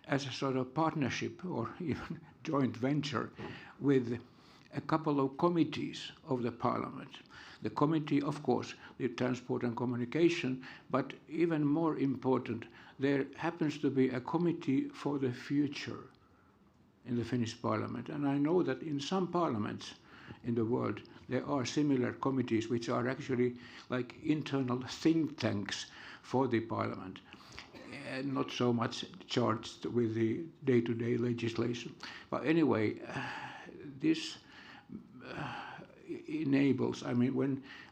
as a sort of partnership or even joint venture with a couple of committees of the parliament. The committee, of course, the transport and communication, but even more important, there happens to be a committee for the future in the Finnish parliament. And I know that in some parliaments in the world, there are similar committees which are actually like internal think tanks for the parliament, and not so much charged with the day-to-day legislation. But anyway, this enables, I mean,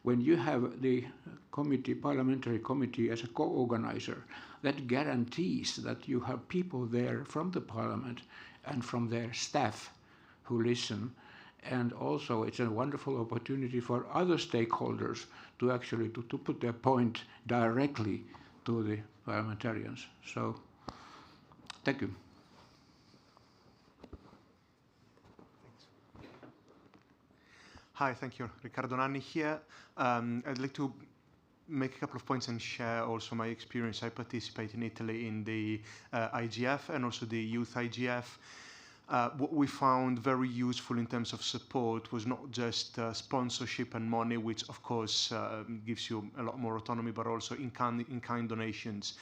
when you have the committee, parliamentary committee as a co-organizer, that guarantees that you have people there from the parliament and from their staff who listen. And also it's a wonderful opportunity for other stakeholders to actually to put their point directly to the parliamentarians. So, thank you. Hi, thank you. Riccardo Nanni here. I'd like to make a couple of points and share also my experience. I participate in Italy in the IGF and also the Youth IGF. What we found very useful in terms of support was not just sponsorship and money, which of course gives you a lot more autonomy, but also in-kind donations.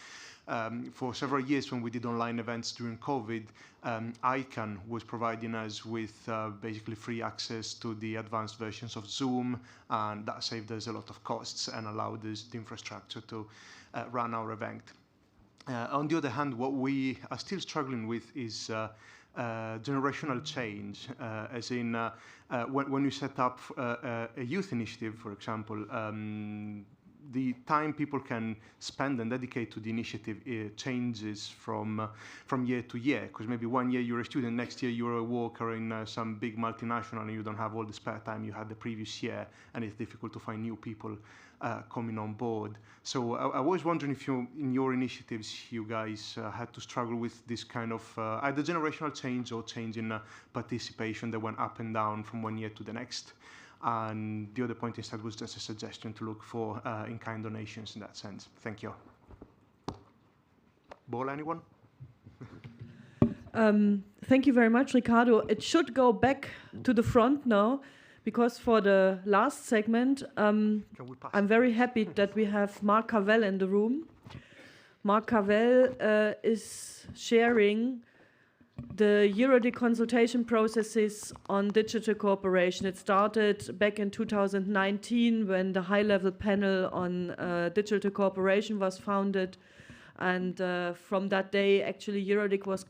For several years when we did online events during COVID, ICANN was providing us with basically free access to the advanced versions of Zoom, and that saved us a lot of costs and allowed us the infrastructure to run our event. On the other hand, what we are still struggling with is generational change, as in when you set up a youth initiative, for example, the time people can spend and dedicate to the initiative changes from year to year, because maybe one year you're a student, next year you're a worker in some big multinational, and you don't have all the spare time you had the previous year, and it's difficult to find new people coming on board. So I was wondering if in your initiatives you guys had to struggle with this kind of either generational change or change in participation that went up and down from one year to the next. And the other point instead was just a suggestion to look for in-kind donations in that sense. Thank you. Bola, anyone? Thank you very much, Ricardo. It should go back to the front now, because for the last segment, I'm very happy that we have Mark Cavell in the room, Mark Cavell is sharing the EuroDIG consultation processes on digital cooperation. It started back in 2019 when the high-level panel on digital cooperation was founded. And from that day, actually, EuroDIG was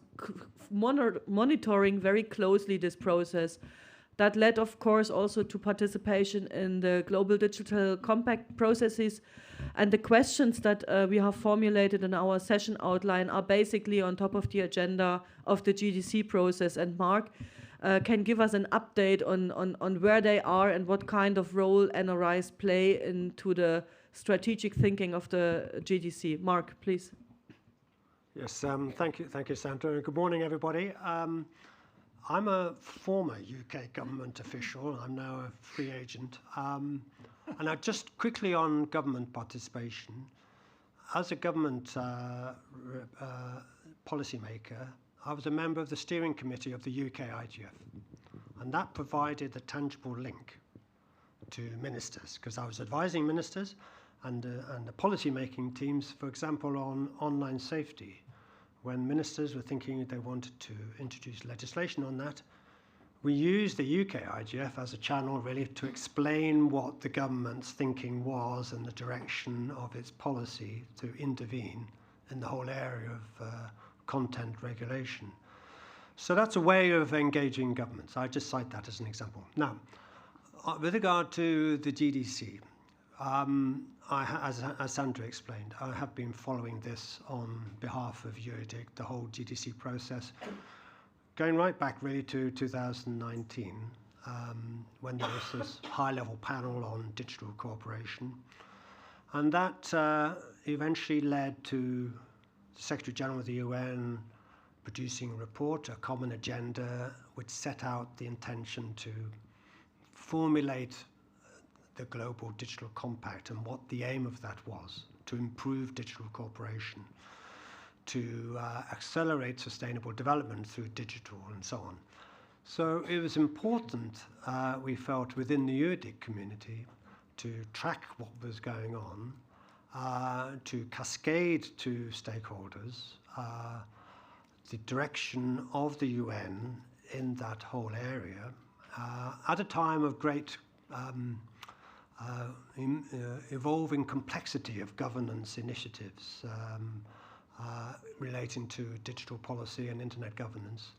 monitoring very closely this process. That led, of course, also to participation in the Global Digital Compact processes. And the questions that we have formulated in our session outline are basically on top of the agenda of the GDC process. And Mark can give us an update on where they are and what kind of role NRIs play into the strategic thinking of the GDC. Mark, please. Yes, thank you, Sandra, and good morning, everybody. I'm a former UK government official. I'm now a free agent. And just quickly on government participation. As a government policymaker, I was a member of the steering committee of the UK IGF. And that provided a tangible link to ministers, because I was advising ministers and the policy-making teams, for example, on online safety. When ministers were thinking they wanted to introduce legislation on that, we used the UK IGF as a channel really to explain what the government's thinking was and the direction of its policy to intervene in the whole area of content regulation. So that's a way of engaging governments. I just cite that as an example. Now, with regard to the GDC, as Sandra explained, I have been following this on behalf of EuroDIG, the whole GDC process, going right back really to 2019, when there was this high-level panel on digital cooperation. And that eventually led to the Secretary General of the UN producing a report, a common agenda, which set out the intention to formulate the Global Digital Compact and what the aim of that was, to improve digital cooperation, to accelerate sustainable development through digital and so on. So it was important, we felt, within the EuroDIG community to track what was going on, to cascade to stakeholders the direction of the UN in that whole area at a time of great evolving complexity of governance initiatives relating to digital policy and internet governance.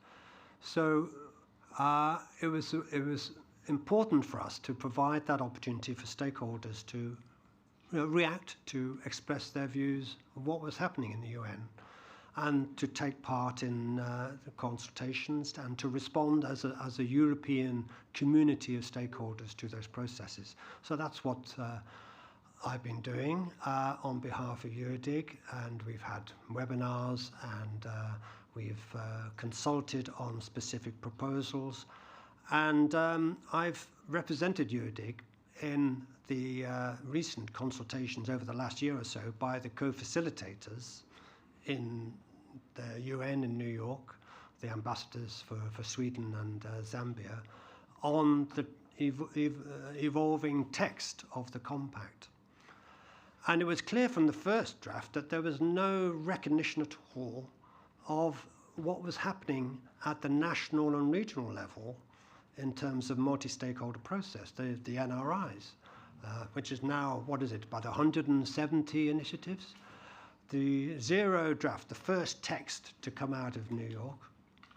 So it was important for us to provide that opportunity for stakeholders to react, to express their views of what was happening in the UN, and to take part in the consultations and to respond as a European community of stakeholders to those processes. So that's what I've been doing on behalf of EuroDIG, and we've had webinars and we've consulted on specific proposals, and I've represented EuroDIG in the recent consultations over the last year or so by the co-facilitators in the UN in New York, the ambassadors for Sweden and Zambia, on the evolving text of the compact. And it was clear from the first draft that there was no recognition at all of what was happening at the national and regional level in terms of multi-stakeholder process, the NRIs, which is now, what is it, about 170 initiatives? The zero draft, the first text to come out of New York,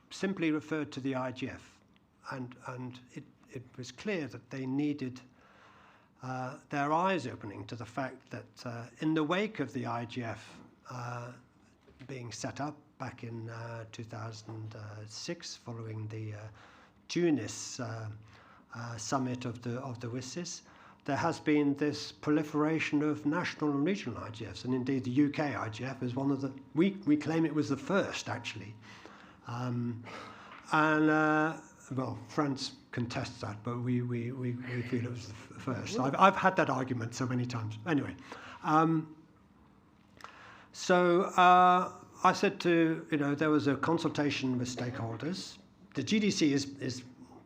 simply referred to the IGF, and it was clear that they needed their eyes opening to the fact that in the wake of the IGF being set up back in 2006, following the Tunis summit of the WSIS, there has been this proliferation of national and regional IGFs, and indeed the UK IGF is one of the, we claim it was the first actually. Well, France contests that, but we feel it was the first. I've had that argument so many times. Anyway, so I said to, there was a consultation with stakeholders. The GDC is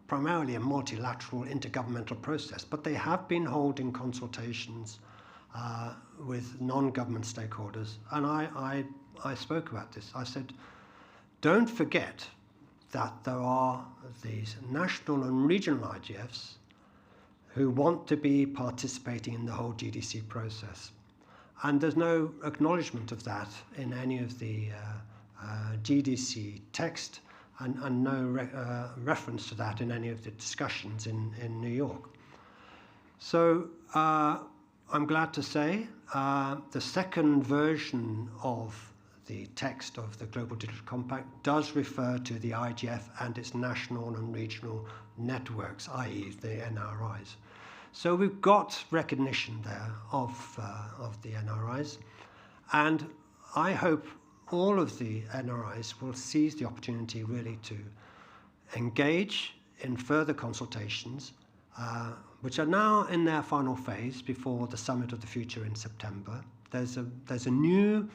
primarily a multilateral intergovernmental process, but they have been holding consultations with non-government stakeholders. And I spoke about this. I said, don't forget that there are these national and regional IGFs who want to be participating in the whole GDC process. And there's no acknowledgement of that in any of the GDC text, and no reference to that in any of the discussions in New York. So I'm glad to say the second version of the text of the Global Digital Compact does refer to the IGF and its national and regional networks, i.e. the NRIs. So we've got recognition there of the NRIs, and I hope all of the NRIs will seize the opportunity really to engage in further consultations, which are now in their final phase before the Summit of the Future in September. There's a new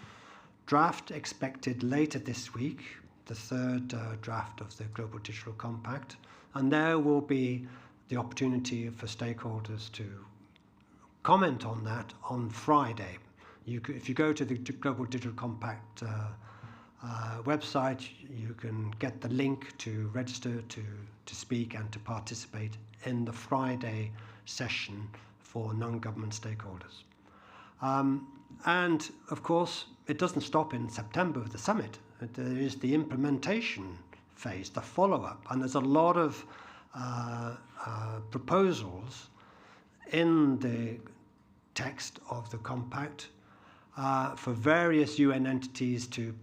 draft expected later this week, the third draft of the Global Digital Compact, and there will be the opportunity for stakeholders to comment on that on Friday. If you go to the Global Digital Compact website, you can get the link to register to speak and to participate in the Friday session for non-government stakeholders. And of course, it doesn't stop in September with the summit. There is the implementation phase, the follow-up, and there's a lot of proposals in the text of the compact for various UN entities to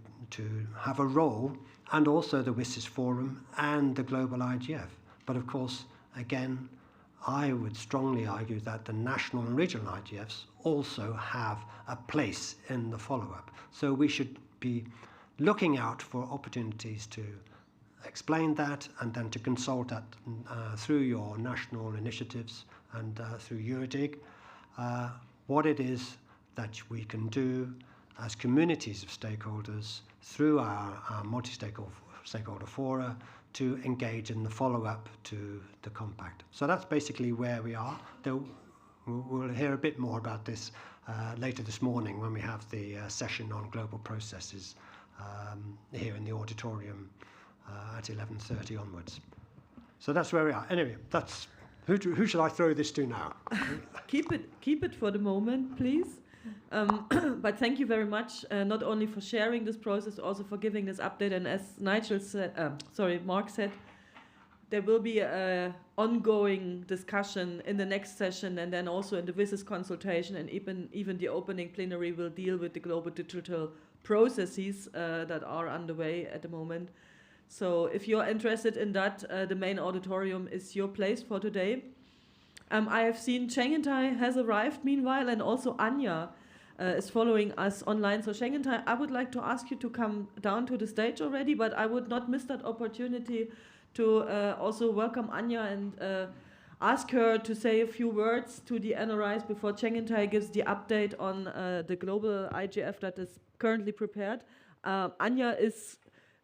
have a role, and also the WSIS Forum and the Global IGF. But of course, again, I would strongly argue that the national and regional IGFs also have a place in the follow-up. So we should be looking out for opportunities to explain that, and then to consult that through your national initiatives and through EuroDIG, what it is that we can do as communities of stakeholders through our multi-stakeholder fora to engage in the follow-up to the compact. So that's basically where we are. We'll hear a bit more about this later this morning when we have the session on global processes here in the auditorium at 11:30 onwards. So that's where we are. Anyway, that's who should I throw this to now? Keep it for the moment, please. But thank you very much, not only for sharing this process, also for giving this update. And as Mark said, there will be an ongoing discussion in the next session, and then also in the WSIS consultation, and even the opening plenary will deal with the global digital processes that are underway at the moment. So if you're interested in that, the main auditorium is your place for today. I have seen Chengentai has arrived meanwhile, and also Anya is following us online. So Chengentai, I would like to ask you to come down to the stage already, but I would not miss that opportunity to also welcome Anya and ask her to say a few words to the NRIs before Chengentai gives the update on the global IGF that is currently prepared. Anya is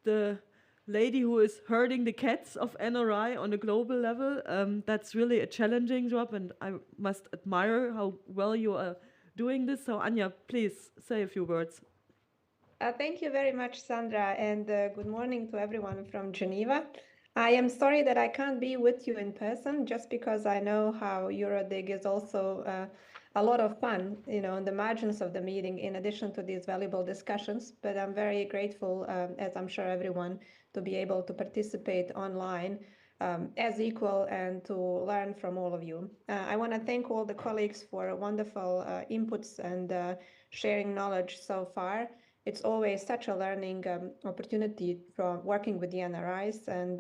the lady who is herding the cats of NRI on a global level. That's really a challenging job, and I must admire how well you are doing this. So Anya, please say a few words. Thank you very much, Sandra, and good morning to everyone from Geneva. I am sorry that I can't be with you in person, just because I know how EuroDIG is also a lot of fun, on the margins of the meeting, in addition to these valuable discussions. But I'm very grateful, as I'm sure everyone, to be able to participate online as equal and to learn from all of you. I want to thank all the colleagues for wonderful inputs and sharing knowledge so far. It's always such a learning opportunity from working with the NRIs, and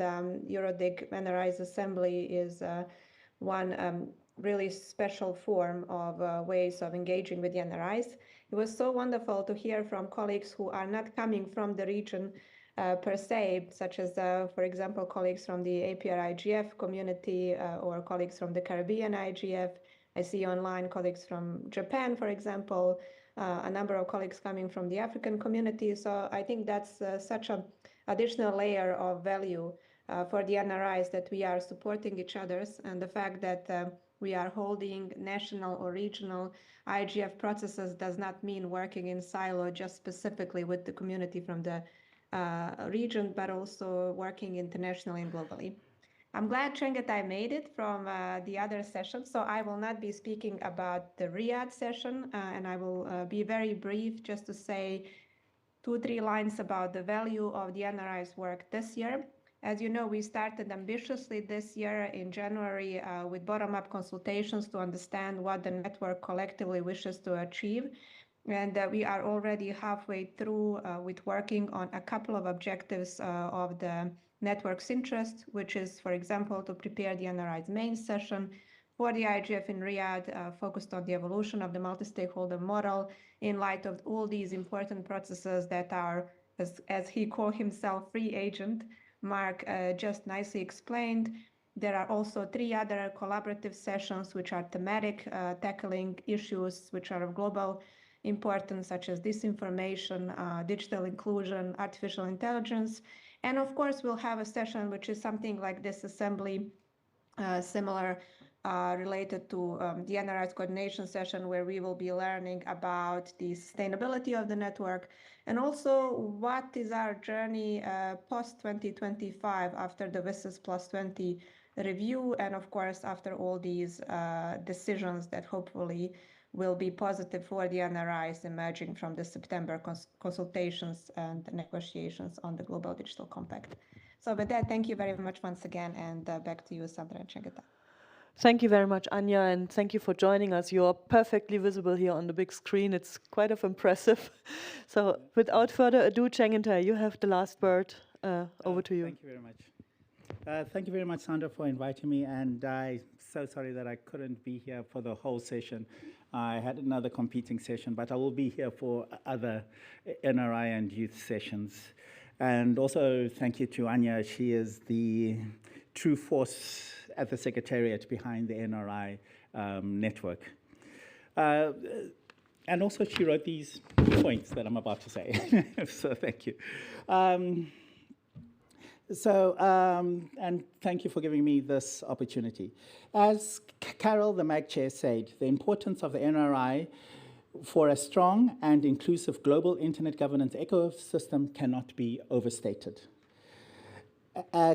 EuroDIG NRI's Assembly is one really special form of ways of engaging with the NRIs. It was so wonderful to hear from colleagues who are not coming from the region per se, such as, for example, colleagues from the APR IGF community or colleagues from the Caribbean IGF. I see online colleagues from Japan, for example, a number of colleagues coming from the African community. So I think that's such an additional layer of value for the NRIs, that we are supporting each other, and the fact that we are holding national or regional IGF processes does not mean working in silo just specifically with the community from the region, but also working internationally and globally. I'm glad Chengetai made it from the other session, so I will not be speaking about the Riyadh session, and I will be very brief just to say 2-3 lines about the value of the NRI's work this year. As you know, we started ambitiously this year in January with bottom-up consultations to understand what the network collectively wishes to achieve. And we are already halfway through with working on a couple of objectives of the network's interest, which is, for example, to prepare the NRI's main session for the IGF in Riyadh, focused on the evolution of the multi-stakeholder model in light of all these important processes that are, as he called himself, free agent. Mark just nicely explained. There are also 3 other collaborative sessions which are thematic, tackling issues which are of global importance, such as disinformation, digital inclusion, artificial intelligence. And of course, we'll have a session which is something like this assembly, similar, related to the NRI's coordination session, where we will be learning about the sustainability of the network and also what is our journey post-2025 after the WSIS Plus 20 review, and of course, after all these decisions that hopefully will be positive for the NRIs emerging from the September consultations and negotiations on the Global Digital Compact. So with that, thank you very much once again, and back to you, Sandra and Chengetai. Thank you very much, Anya, and thank you for joining us. You're perfectly visible here on the big screen. It's quite impressive. So without further ado, Chengetai, you have the last word. Over to you. Thank you very much. Thank you very much, Sandra, for inviting me, and I'm so sorry that I couldn't be here for the whole session. I had another competing session, but I will be here for other NRI and youth sessions. And also thank you to Anya. She is the true force at the Secretariat behind the NRI network. And also she wrote these points that I'm about to say. So thank you. And thank you for giving me this opportunity. As Carol, the MAG Chair, said, the importance of the NRI for a strong and inclusive global internet governance ecosystem cannot be overstated.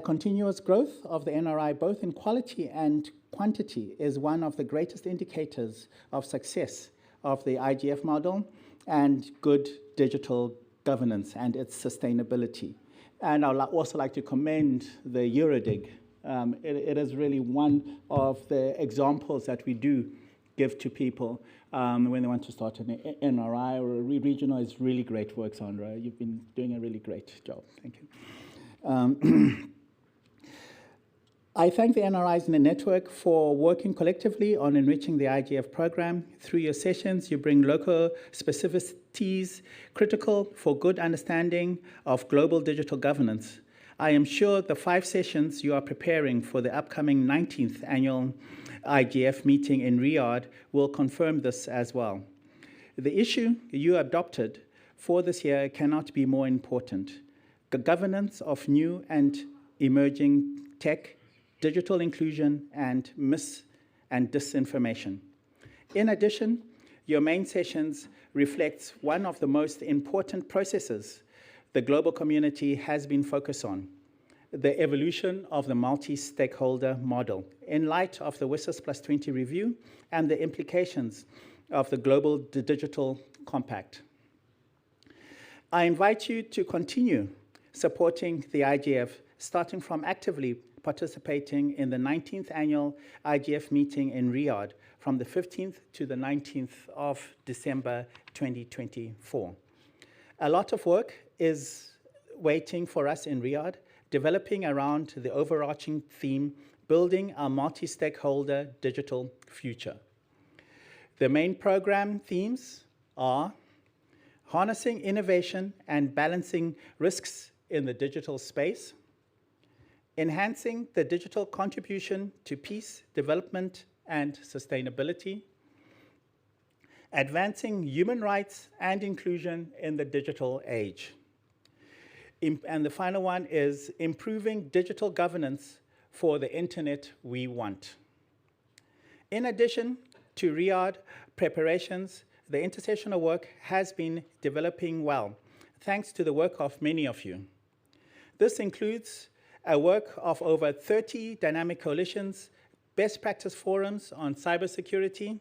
Continuous growth of the NRI, both in quality and quantity, is one of the greatest indicators of success of the IGF model and good digital governance and its sustainability. And I would also like to commend the EuroDIG. It is really one of the examples that we do give to people when they want to start an NRI or a regional. It's really great work, Sandra. You've been doing a really great job. Thank you. I thank the NRIs in the network for working collectively on enriching the IGF program. Through your sessions, you bring local specificities critical for good understanding of global digital governance. I am sure the 5 sessions you are preparing for the upcoming 19th annual IGF meeting in Riyadh will confirm this as well. The issue you adopted for this year cannot be more important. The governance of new and emerging tech, digital inclusion, and mis- and disinformation. In addition, your main sessions reflects one of the most important processes the global community has been focused on, the evolution of the multi-stakeholder model in light of the WSIS Plus 20 review and the implications of the Global Digital Compact. I invite you to continue supporting the IGF, starting from actively participating in the 19th annual IGF meeting in Riyadh from the 15th to the 19th of December 2024. A lot of work is waiting for us in Riyadh, developing around the overarching theme, building a multi-stakeholder digital future. The main program themes are harnessing innovation and balancing risks in the digital space, enhancing the digital contribution to peace, development, and sustainability, advancing human rights and inclusion in the digital age. And the final one is improving digital governance for the internet we want. In addition to Riyadh preparations, the intersessional work has been developing well, thanks to the work of many of you. This includes a work of over 30 dynamic coalitions, best practice forums on cybersecurity,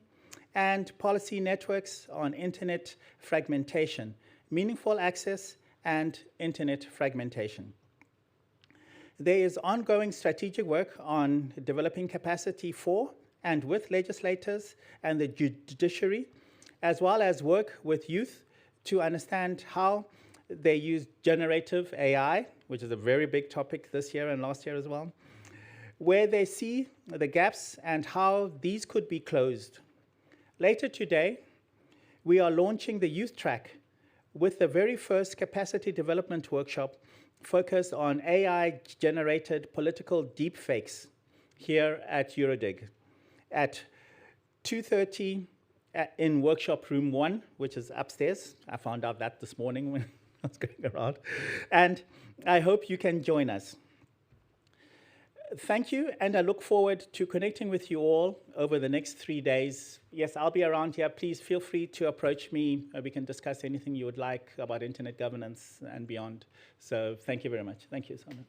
and policy networks on internet fragmentation, meaningful access, and internet fragmentation. There is ongoing strategic work on developing capacity for and with legislators and the judiciary, as well as work with youth to understand how they use generative AI, which is a very big topic this year and last year as well, where they see the gaps and how these could be closed. Later today, we are launching the youth track with the very first capacity development workshop focused on AI-generated political deepfakes here at EuroDIG at 2:30 in workshop room 1, which is upstairs. I found out that this morning when I was going around. And I hope you can join us. Thank you, and I look forward to connecting with you all over the next 3 days. Yes, I'll be around here. Please feel free to approach me. We can discuss anything you would like about internet governance and beyond. So thank you very much. Thank you, Sandra.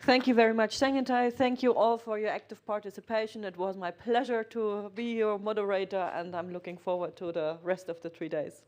Thank you very much, Sengentai. Thank you all for your active participation. It was my pleasure to be your moderator, and I'm looking forward to the rest of the 3 days.